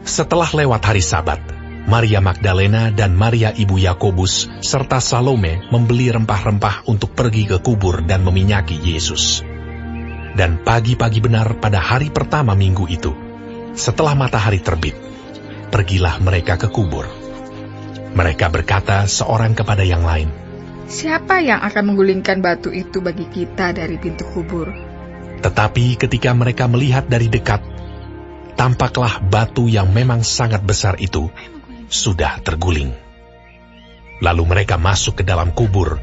Setelah lewat hari Sabat, Maria Magdalena dan Maria ibu Yakobus serta Salome membeli rempah-rempah untuk pergi ke kubur dan meminyaki Yesus. Dan pagi-pagi benar pada hari pertama minggu itu, setelah matahari terbit, pergilah mereka ke kubur. Mereka berkata seorang kepada yang lain, "Siapa yang akan menggulingkan batu itu bagi kita dari pintu kubur?" Tetapi ketika mereka melihat dari dekat, tampaklah batu yang memang sangat besar itu sudah terguling. Lalu mereka masuk ke dalam kubur,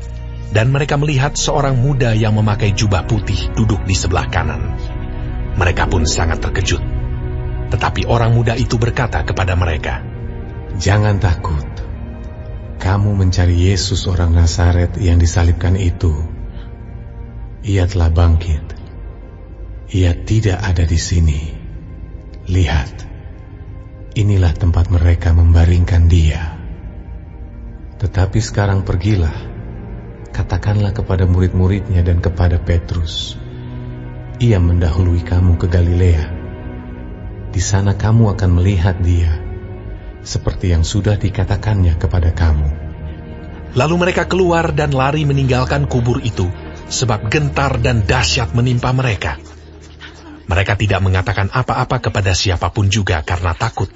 dan mereka melihat seorang muda yang memakai jubah putih duduk di sebelah kanan. Mereka pun sangat terkejut. Tetapi orang muda itu berkata kepada mereka, "Jangan takut. Kamu mencari Yesus orang Nazaret yang disalibkan itu. Ia telah bangkit. Ia tidak ada di sini. Lihat, inilah tempat mereka membaringkan dia. Tetapi sekarang pergilah, katakanlah kepada murid-muridnya dan kepada Petrus, ia mendahului kamu ke Galilea. Di sana kamu akan melihat dia, seperti yang sudah dikatakannya kepada kamu." Lalu mereka keluar dan lari meninggalkan kubur itu, sebab gentar dan dahsyat menimpa mereka. Mereka tidak mengatakan apa-apa kepada siapapun juga karena takut.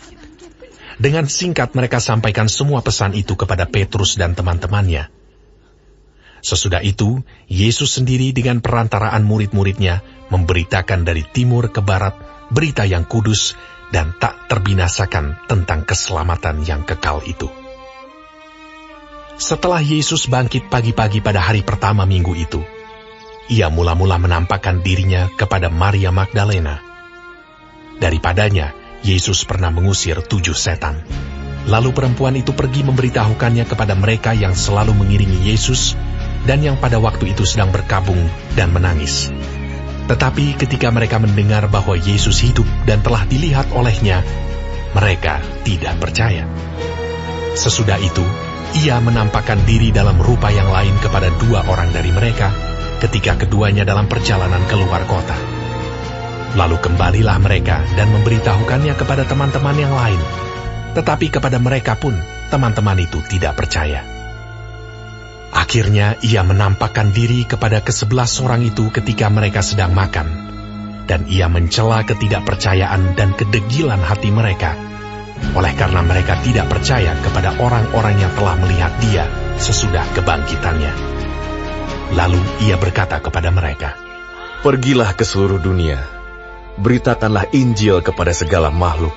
Dengan singkat mereka sampaikan semua pesan itu kepada Petrus dan teman-temannya. Sesudah itu, Yesus sendiri dengan perantaraan murid-muridnya memberitakan dari timur ke barat berita yang kudus dan tak terbinasakan tentang keselamatan yang kekal itu. Setelah Yesus bangkit pagi-pagi pada hari pertama minggu itu, ia mula-mula menampakkan dirinya kepada Maria Magdalena. Daripadanya, Yesus pernah mengusir 7 setan. Lalu perempuan itu pergi memberitahukannya kepada mereka yang selalu mengiringi Yesus dan yang pada waktu itu sedang berkabung dan menangis. Tetapi ketika mereka mendengar bahwa Yesus hidup dan telah dilihat olehnya, mereka tidak percaya. Sesudah itu, ia menampakkan diri dalam rupa yang lain kepada 2 orang dari mereka, ketika keduanya dalam perjalanan keluar kota. Lalu kembalilah mereka dan memberitahukannya kepada teman-teman yang lain. Tetapi kepada mereka pun, teman-teman itu tidak percaya. Akhirnya ia menampakkan diri kepada ke-11 orang itu ketika mereka sedang makan. Dan ia mencela ketidakpercayaan dan kedegilan hati mereka, oleh karena mereka tidak percaya kepada orang-orang yang telah melihat dia sesudah kebangkitannya. Lalu ia berkata kepada mereka, "Pergilah ke seluruh dunia, beritakanlah Injil kepada segala makhluk.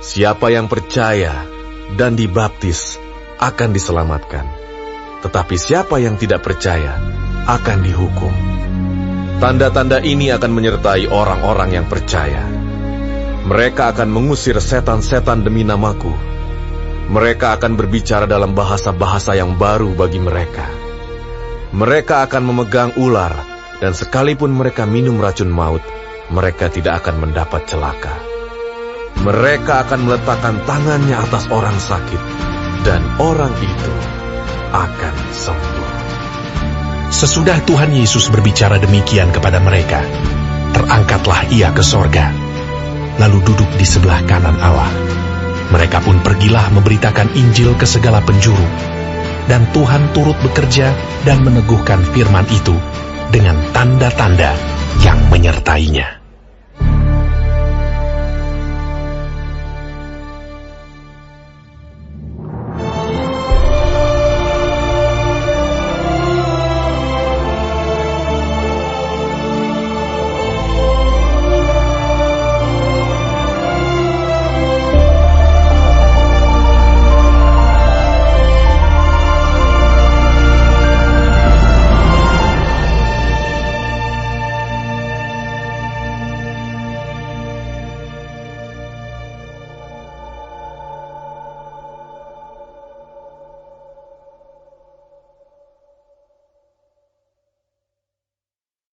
Siapa yang percaya dan dibaptis akan diselamatkan, tetapi siapa yang tidak percaya akan dihukum. Tanda-tanda ini akan menyertai orang-orang yang percaya. Mereka akan mengusir setan-setan demi namaku. Mereka akan berbicara dalam bahasa-bahasa yang baru bagi mereka. Mereka akan memegang ular, dan sekalipun mereka minum racun maut, mereka tidak akan mendapat celaka. Mereka akan meletakkan tangannya atas orang sakit, dan orang itu akan sembuh." Sesudah Tuhan Yesus berbicara demikian kepada mereka, terangkatlah ia ke sorga, lalu duduk di sebelah kanan Allah. Mereka pun pergilah memberitakan Injil ke segala penjuru, dan Tuhan turut bekerja dan meneguhkan firman itu dengan tanda-tanda yang menyertainya.